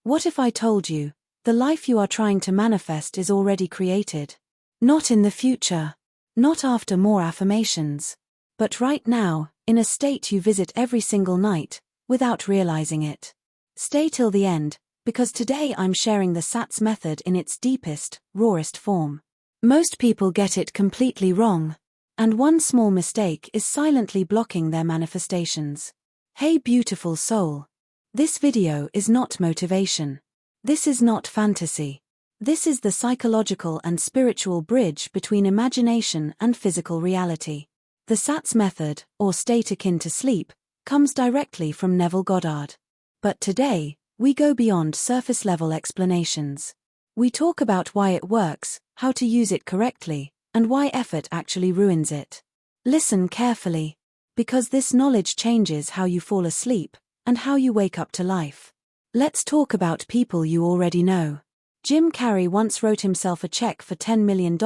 What if I told you, the life you are trying to manifest is already created? Not in the future. Not after more affirmations. But right now, in a state you visit every single night, without realizing it. Stay till the end, because today I'm sharing the SATS method in its deepest, rawest form. Most people get it completely wrong. And one small mistake is silently blocking their manifestations. Hey beautiful soul. This video is not motivation. This is not fantasy. This is the psychological and spiritual bridge between imagination and physical reality. The SATS method, or state akin to sleep, comes directly from Neville Goddard. But today, we go beyond surface-level explanations. We talk about why it works, how to use it correctly, and why effort actually ruins it. Listen carefully, because this knowledge changes how you fall asleep, and how you wake up to life. Let's talk about people you already know. Jim Carrey once wrote himself a check for $10 million,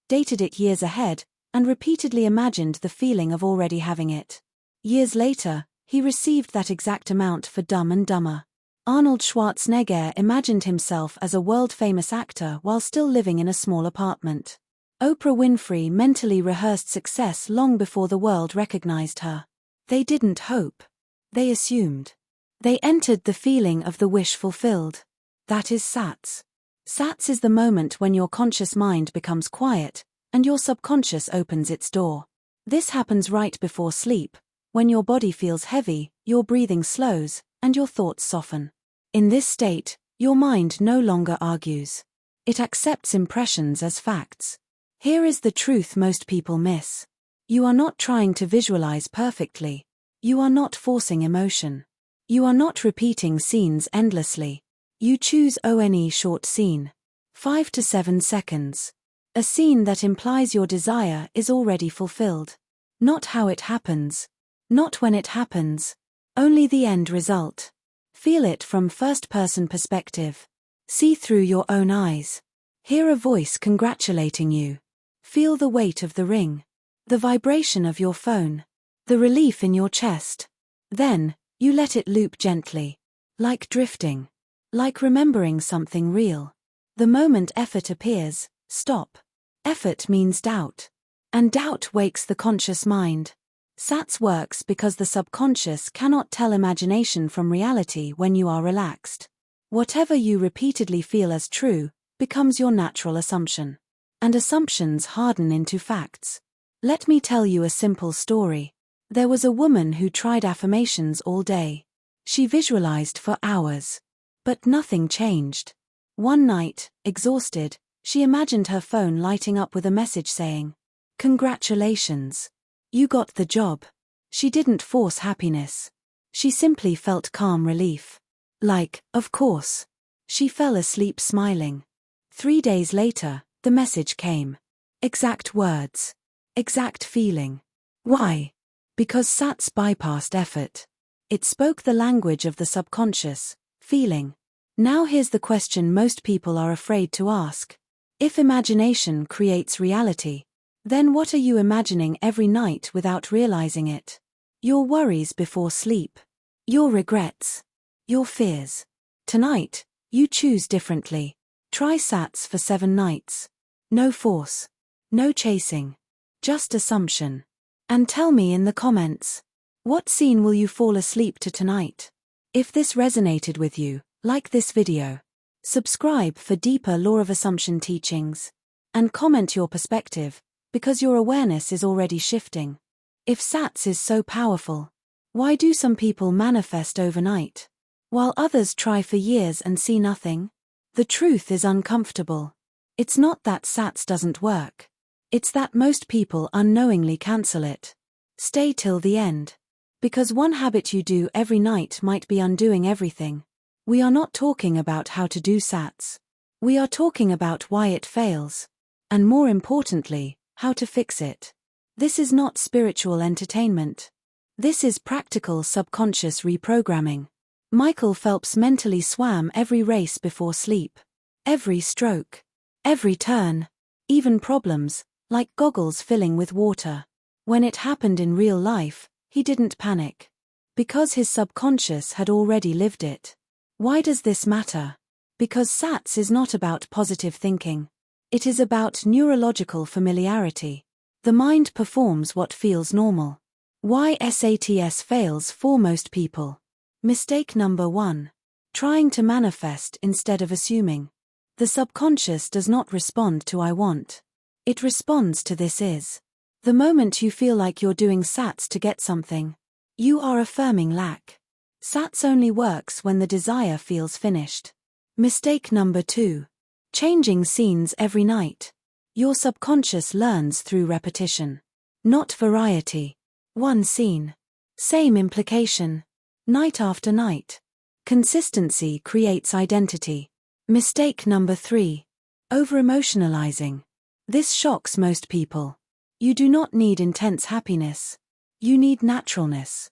dated it years ahead, and repeatedly imagined the feeling of already having it. Years later, he received that exact amount for Dumb and Dumber. Arnold Schwarzenegger imagined himself as a world-famous actor while still living in a small apartment. Oprah Winfrey mentally rehearsed success long before the world recognized her. They didn't hope. They assumed. They entered the feeling of the wish fulfilled. That is SATS. SATS is the moment when your conscious mind becomes quiet, and your subconscious opens its door. This happens right before sleep, when your body feels heavy, your breathing slows, and your thoughts soften. In this state, your mind no longer argues. It accepts impressions as facts. Here is the truth most people miss. You are not trying to visualize perfectly. You are not forcing emotion. You are not repeating scenes endlessly. You choose one short scene. 5 to 7 seconds. A scene that implies your desire is already fulfilled. Not how it happens. Not when it happens. Only the end result. Feel it from first-person perspective. See through your own eyes. Hear a voice congratulating you. Feel the weight of the ring. The vibration of your phone. The relief in your chest. Then, you let it loop gently. Like drifting. Like remembering something real. The moment effort appears, stop. Effort means doubt. And doubt wakes the conscious mind. SATS works because the subconscious cannot tell imagination from reality when you are relaxed. Whatever you repeatedly feel as true, becomes your natural assumption. And assumptions harden into facts. Let me tell you a simple story. There was a woman who tried affirmations all day. She visualized for hours. But nothing changed. One night, exhausted, she imagined her phone lighting up with a message saying, "Congratulations. You got the job." She didn't force happiness. She simply felt calm relief. Like, of course. She fell asleep smiling. 3 days later, the message came. Exact words. Exact feeling. Why? Because SATS bypassed effort. It spoke the language of the subconscious, feeling. Now here's the question most people are afraid to ask. If imagination creates reality, then what are you imagining every night without realizing it? Your worries before sleep. Your regrets. Your fears. Tonight, you choose differently. Try SATS for 7 nights. No force. No chasing. Just assumption. And tell me in the comments, what scene will you fall asleep to tonight? If this resonated with you, like this video. Subscribe for deeper law of assumption teachings. And comment your perspective, because your awareness is already shifting. If SATS is so powerful, why do some people manifest overnight, while others try for years and see nothing? The truth is uncomfortable. It's not that SATS doesn't work. It's that most people unknowingly cancel it. Stay till the end. Because one habit you do every night might be undoing everything. We are not talking about how to do SATS. We are talking about why it fails. And more importantly, how to fix it. This is not spiritual entertainment. This is practical subconscious reprogramming. Michael Phelps mentally swam every race before sleep. Every stroke. Every turn. Even problems, like goggles filling with water. When it happened in real life, he didn't panic. Because his subconscious had already lived it. Why does this matter? Because SATS is not about positive thinking. It is about neurological familiarity. The mind performs what feels normal. Why SATS fails for most people. Mistake number 1. Trying to manifest instead of assuming. The subconscious does not respond to I want. It responds to this is. The moment you feel like you're doing SATS to get something, you are affirming lack. SATS only works when the desire feels finished. Mistake number 2. Changing scenes every night. Your subconscious learns through repetition, not variety. One scene. Same implication. Night after night. Consistency creates identity. Mistake number 3. Over-emotionalizing. This shocks most people. You do not need intense happiness. You need naturalness.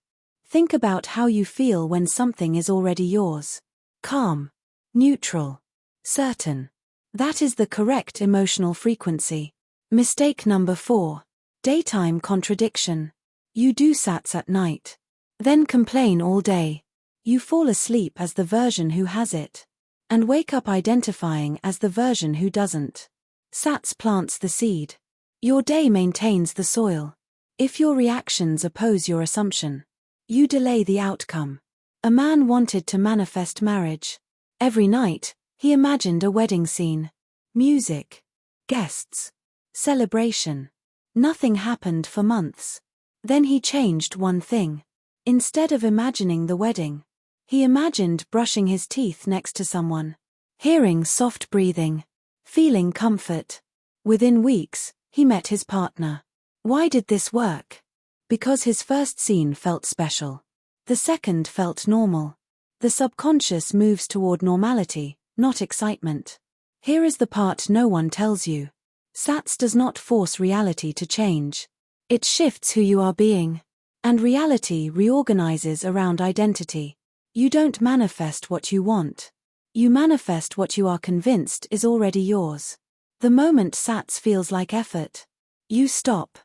Think about how you feel when something is already yours. Calm. Neutral. Certain. That is the correct emotional frequency. Mistake number 4. Daytime contradiction. You do SATS at night. Then complain all day. You fall asleep as the version who has it. And wake up identifying as the version who doesn't. SATS plants the seed. Your day maintains the soil. If your reactions oppose your assumption, you delay the outcome. A man wanted to manifest marriage. Every night, he imagined a wedding scene. Music. Guests. Celebration. Nothing happened for months. Then he changed one thing. Instead of imagining the wedding, he imagined brushing his teeth next to someone. Hearing soft breathing. Feeling comfort. Within weeks, he met his partner. Why did this work? Because his first scene felt special. The second felt normal. The subconscious moves toward normality, not excitement. Here is the part no one tells you. SATS does not force reality to change. It shifts who you are being. And reality reorganizes around identity. You don't manifest what you want. You manifest what you are convinced is already yours. The moment SATS feels like effort, you stop.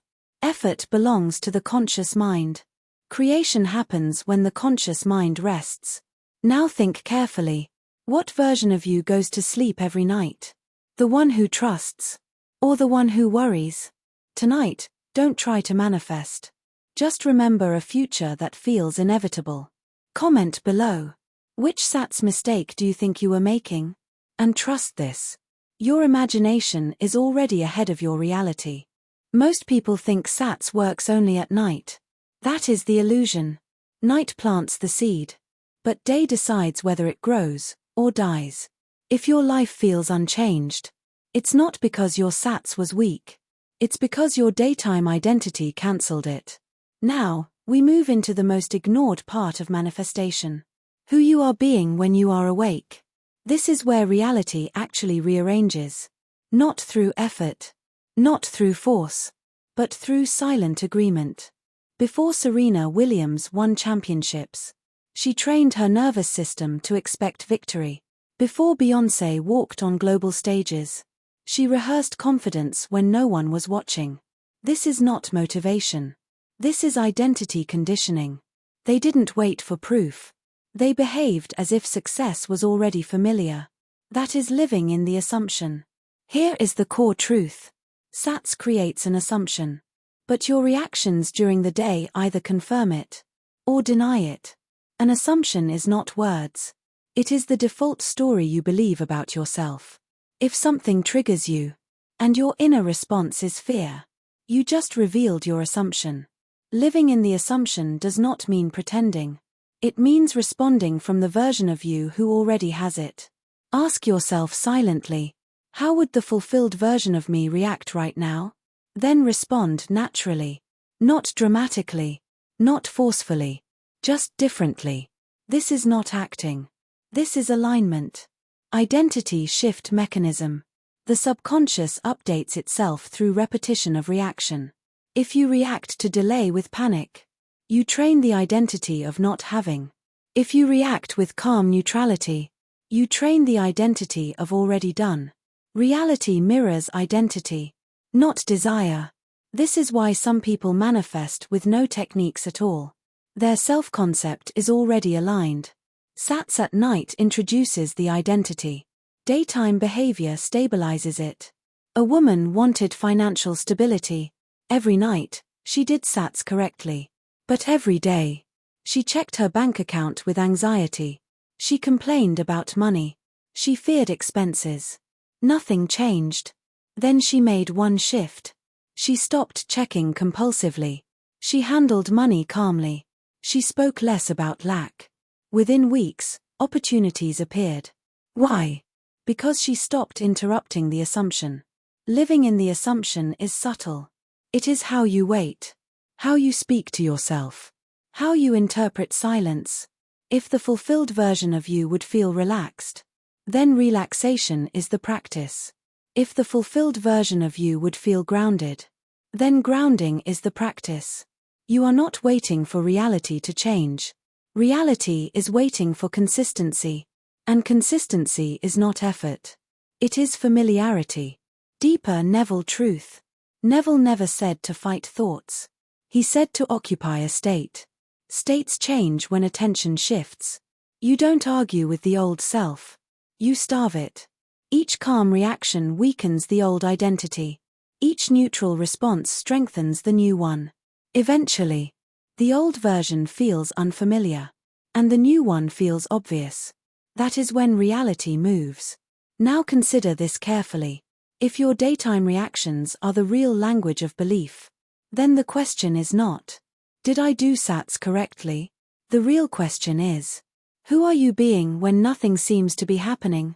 Effort belongs to the conscious mind. Creation happens when the conscious mind rests. Now think carefully. What version of you goes to sleep every night? The one who trusts? Or the one who worries? Tonight, don't try to manifest. Just remember a future that feels inevitable. Comment below. Which SATS mistake do you think you were making? And trust this. Your imagination is already ahead of your reality. Most people think SATS works only at night. That is the illusion. Night plants the seed. But day decides whether it grows or dies. If your life feels unchanged, it's not because your SATS was weak. It's because your daytime identity cancelled it. Now, we move into the most ignored part of manifestation. Who you are being when you are awake. This is where reality actually rearranges. Not through effort. Not through force. But through silent agreement. Before Serena Williams won championships, she trained her nervous system to expect victory. Before Beyoncé walked on global stages, she rehearsed confidence when no one was watching. This is not motivation. This is identity conditioning. They didn't wait for proof. They behaved as if success was already familiar. That is living in the assumption. Here is the core truth. SATS creates an assumption. But your reactions during the day either confirm it or deny it. An assumption is not words. It is the default story you believe about yourself. If something triggers you, and your inner response is fear, you just revealed your assumption. Living in the assumption does not mean pretending. It means responding from the version of you who already has it. Ask yourself silently, how would the fulfilled version of me react right now? Then respond naturally. Not dramatically. Not forcefully. Just differently. This is not acting. This is alignment. Identity shift mechanism. The subconscious updates itself through repetition of reaction. If you react to delay with panic, you train the identity of not having. If you react with calm neutrality, you train the identity of already done. Reality mirrors identity, not desire. This is why some people manifest with no techniques at all. Their self-concept is already aligned. SATS at night introduces the identity. Daytime behavior stabilizes it. A woman wanted financial stability. Every night, she did SATS correctly. But every day, she checked her bank account with anxiety. She complained about money. She feared expenses. Nothing changed. Then she made one shift. She stopped checking compulsively. She handled money calmly. She spoke less about lack. Within weeks, opportunities appeared. Why? Because she stopped interrupting the assumption. Living in the assumption is subtle. It is how you wait, how you speak to yourself, how you interpret silence. If the fulfilled version of you would feel relaxed, then relaxation is the practice. If the fulfilled version of you would feel grounded, then grounding is the practice. You are not waiting for reality to change. Reality is waiting for consistency. And consistency is not effort. It is familiarity. Deeper Neville truth. Neville never said to fight thoughts. He said to occupy a state. States change when attention shifts. You don't argue with the old self. You starve it. Each calm reaction weakens the old identity. Each neutral response strengthens the new one. Eventually, the old version feels unfamiliar, and the new one feels obvious. That is when reality moves. Now consider this carefully. If your daytime reactions are the real language of belief, then the question is not, did I do SATS correctly? The real question is, who are you being when nothing seems to be happening?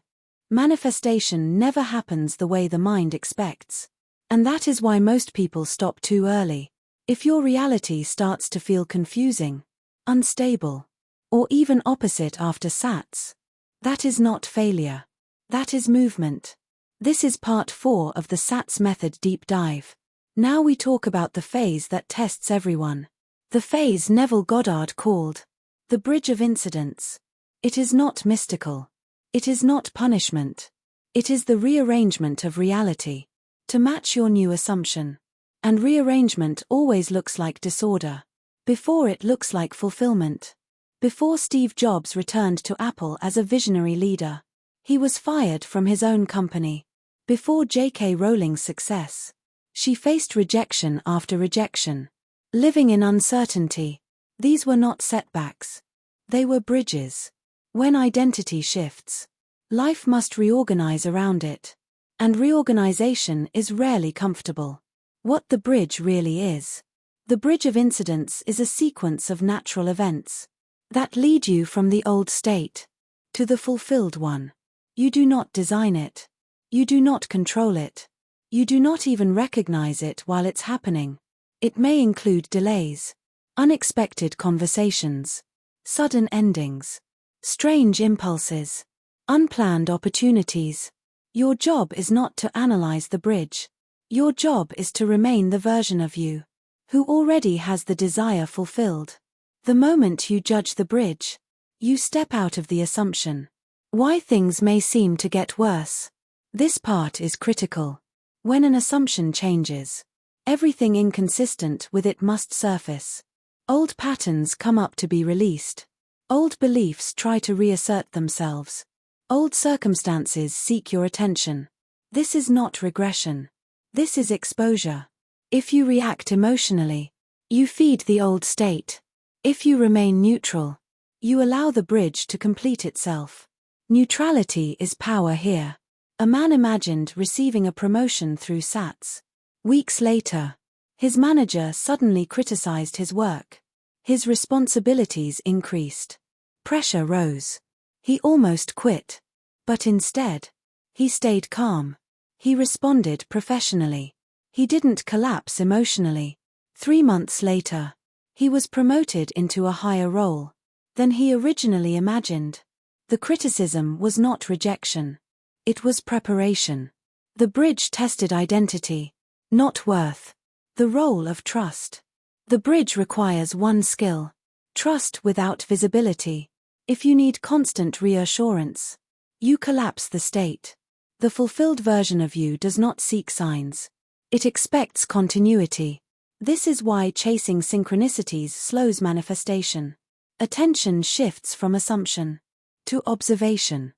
Manifestation never happens the way the mind expects. And that is why most people stop too early. If your reality starts to feel confusing, unstable, or even opposite after SATS, that is not failure. That is movement. This is part 4 of the SATS method deep dive. Now we talk about the phase that tests everyone. The phase Neville Goddard called the bridge of incidents. It is not mystical. It is not punishment. It is the rearrangement of reality to match your new assumption. And rearrangement always looks like disorder. Before it looks like fulfillment. Before Steve Jobs returned to Apple as a visionary leader, he was fired from his own company. Before J.K. Rowling's success, she faced rejection after rejection. Living in uncertainty. These were not setbacks. They were bridges. When identity shifts, life must reorganize around it. And reorganization is rarely comfortable. What the bridge really is. The bridge of incidents is a sequence of natural events that lead you from the old state to the fulfilled one. You do not design it. You do not control it. You do not even recognize it while it's happening. It may include delays, unexpected conversations, sudden endings, strange impulses, unplanned opportunities. Your job is not to analyze the bridge. Your job is to remain the version of you who already has the desire fulfilled. The moment you judge the bridge, you step out of the assumption. Why things may seem to get worse. This part is critical. When an assumption changes, everything inconsistent with it must surface. Old patterns come up to be released. Old beliefs try to reassert themselves. Old circumstances seek your attention. This is not regression. This is exposure. If you react emotionally, you feed the old state. If you remain neutral, you allow the bridge to complete itself. Neutrality is power here. A man imagined receiving a promotion through SATS. Weeks later, his manager suddenly criticized his work. His responsibilities increased. Pressure rose. He almost quit. But instead, he stayed calm. He responded professionally. He didn't collapse emotionally. 3 months later, he was promoted into a higher role than he originally imagined. The criticism was not rejection. It was preparation. The bridge tested identity, not worth. The role of trust. The bridge requires one skill. Trust without visibility. If you need constant reassurance, you collapse the state. The fulfilled version of you does not seek signs. It expects continuity. This is why chasing synchronicities slows manifestation. Attention shifts from assumption to observation.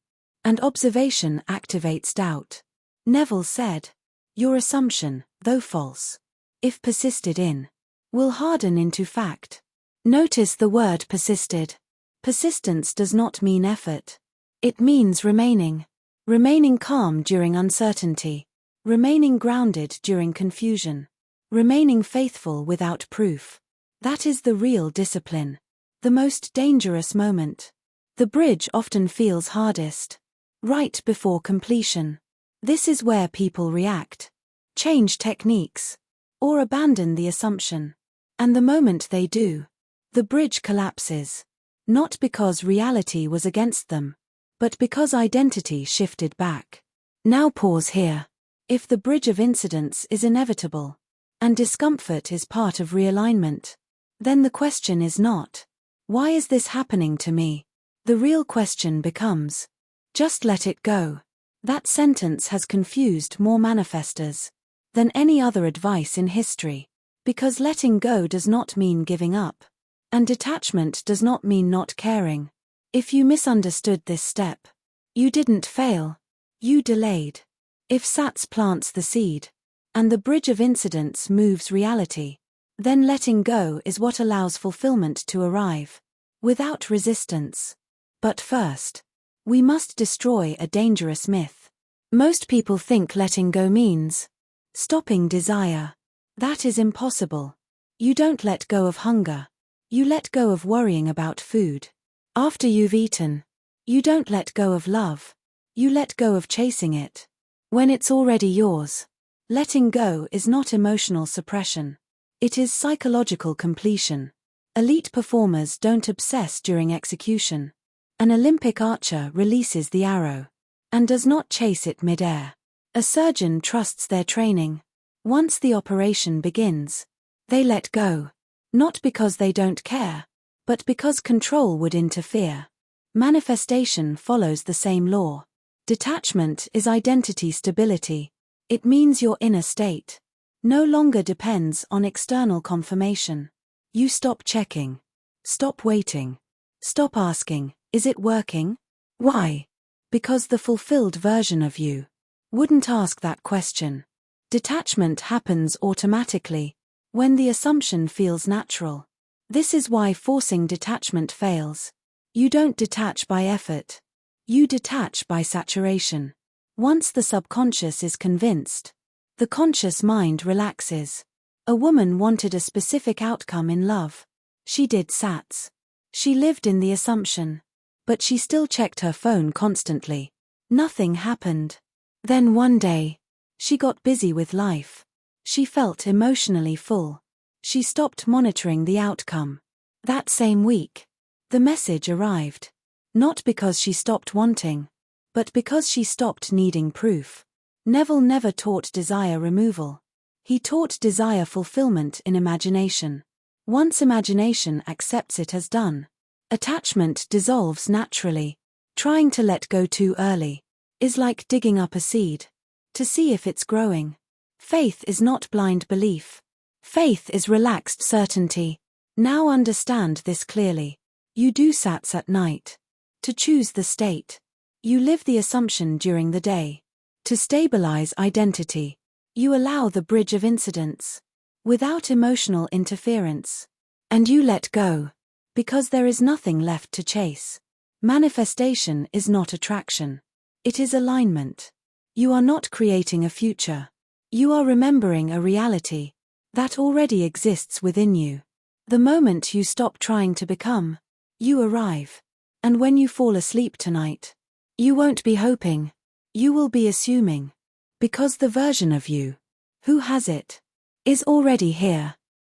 And observation activates doubt. Neville said, "Your assumption, though false, if persisted in, will harden into fact." Notice the word persisted. Persistence does not mean effort. It means remaining. Remaining calm during uncertainty. Remaining grounded during confusion. Remaining faithful without proof. That is the real discipline. The most dangerous moment. The bridge often feels hardest. Right before completion. This is where people react. Change techniques. Or abandon the assumption. And the moment they do, the bridge collapses. Not because reality was against them, but because identity shifted back. Now pause here. If the bridge of incidents is inevitable, and discomfort is part of realignment, then the question is not, "Why is this happening to me?" The real question becomes, "Just let it go." That sentence has confused more manifestors than any other advice in history, because letting go does not mean giving up, and detachment does not mean not caring. If you misunderstood this step, you didn't fail, you delayed. If SATS plants the seed, and the bridge of incidents moves reality, then letting go is what allows fulfillment to arrive, without resistance. But first, we must destroy a dangerous myth. Most people think letting go means stopping desire. That is impossible. You don't let go of hunger. You let go of worrying about food. After you've eaten, you don't let go of love. You let go of chasing it. When it's already yours, letting go is not emotional suppression. It is psychological completion. Elite performers don't obsess during execution. An Olympic archer releases the arrow and does not chase it mid-air. A surgeon trusts their training. Once the operation begins, they let go. Not because they don't care, but because control would interfere. Manifestation follows the same law. Detachment is identity stability. It means your inner state no longer depends on external confirmation. You stop checking. Stop waiting. Stop asking, "Is it working?" Why? Because the fulfilled version of you wouldn't ask that question. Detachment happens automatically when the assumption feels natural. This is why forcing detachment fails. You don't detach by effort. You detach by saturation. Once the subconscious is convinced, the conscious mind relaxes. A woman wanted a specific outcome in love. She did SATS. She lived in the assumption. But she still checked her phone constantly. Nothing happened. Then one day, she got busy with life. She felt emotionally full. She stopped monitoring the outcome. That same week, the message arrived. Not because she stopped wanting, but because she stopped needing proof. Neville never taught desire removal. He taught desire fulfillment in imagination. Once imagination accepts it as done, attachment dissolves naturally. Trying to let go too early is like digging up a seed to see if it's growing. Faith is not blind belief. Faith is relaxed certainty. Now understand this clearly. You do SATS at night to choose the state. You live the assumption during the day to stabilize identity. You allow the bridge of incidents without emotional interference. And you let go because there is nothing left to chase. Manifestation is not attraction. It is alignment. You are not creating a future. You are remembering a reality that already exists within you. The moment you stop trying to become, you arrive. And when you fall asleep tonight, you won't be hoping. You will be assuming. Because the version of you who has it is already here.